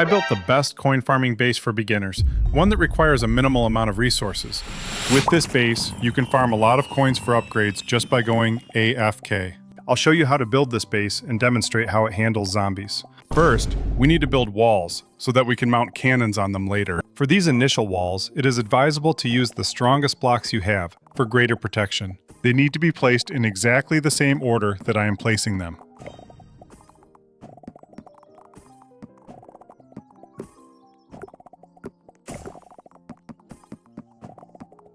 I built the best coin farming base for beginners, one that requires a minimal amount of resources. With this base, you can farm a lot of coins for upgrades just by going AFK. I'll show you how to build this base and demonstrate how it handles zombies. First, we need to build walls so that we can mount cannons on them later. For these initial walls, it is advisable to use the strongest blocks you have for greater protection. They need to be placed in exactly the same order that I am placing them.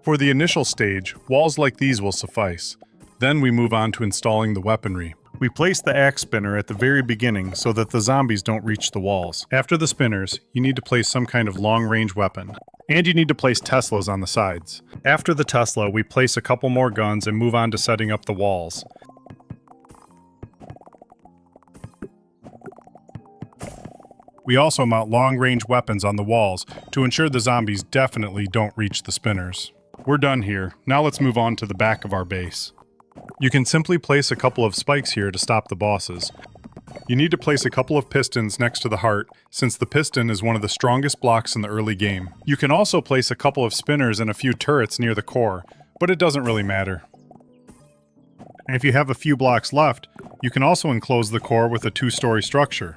For the initial stage, walls like these will suffice. Then we move on to installing the weaponry. We place the axe spinner at the very beginning so that the zombies don't reach the walls. After the spinners, you need to place some kind of long-range weapon. And you need to place Teslas on the sides. After the Tesla, we place a couple more guns and move on to setting up the walls. We also mount long-range weapons on the walls to ensure the zombies definitely don't reach the spinners. We're done here. Now let's move on to the back of our base. You can simply place a couple of spikes here to stop the bosses. You need to place a couple of pistons next to the heart, since the piston is one of the strongest blocks in the early game. You can also place a couple of spinners and a few turrets near the core, but it doesn't really matter. And if you have a few blocks left, you can also enclose the core with a 2-story structure.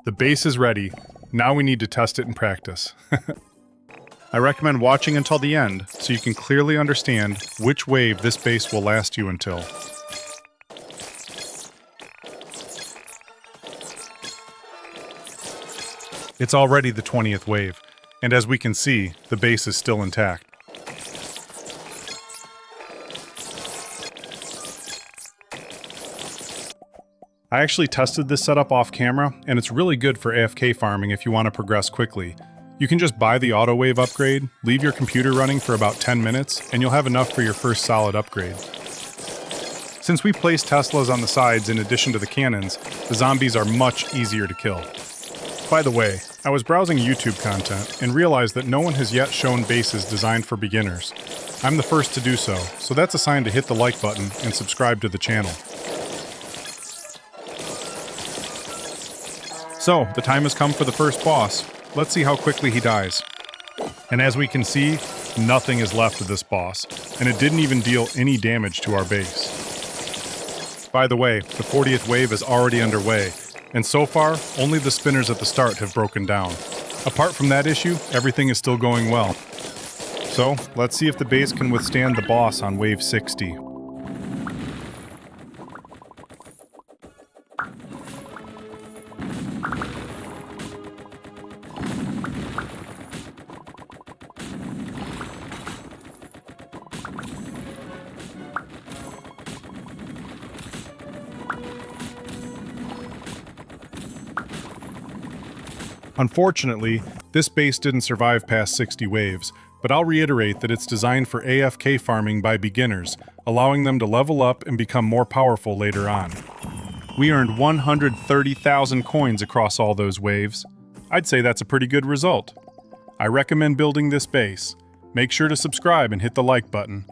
The base is ready. Now we need to test it in practice. I recommend watching until the end so you can clearly understand which wave this base will last you until. It's already the 20th wave, and as we can see, the base is still intact. I actually tested this setup off camera, and it's really good for AFK farming if you want to progress quickly. You can just buy the auto wave upgrade, leave your computer running for about 10 minutes, and you'll have enough for your first solid upgrade. Since we place Teslas on the sides in addition to the cannons, the zombies are much easier to kill. By the way, I was browsing YouTube content and realized that no one has yet shown bases designed for beginners. I'm the first to do so, so that's a sign to hit the like button and subscribe to the channel. So, the time has come for the first boss. Let's see how quickly he dies. And as we can see, nothing is left of this boss, and it didn't even deal any damage to our base. By the way, the 40th wave is already underway, and so far, only the spinners at the start have broken down. Apart from that issue, everything is still going well. So, let's see if the base can withstand the boss on wave 60. Unfortunately, this base didn't survive past 60 waves, but I'll reiterate that it's designed for AFK farming by beginners, allowing them to level up and become more powerful later on. We earned 130,000 coins across all those waves. I'd say that's a pretty good result. I recommend building this base. Make sure to subscribe and hit the like button.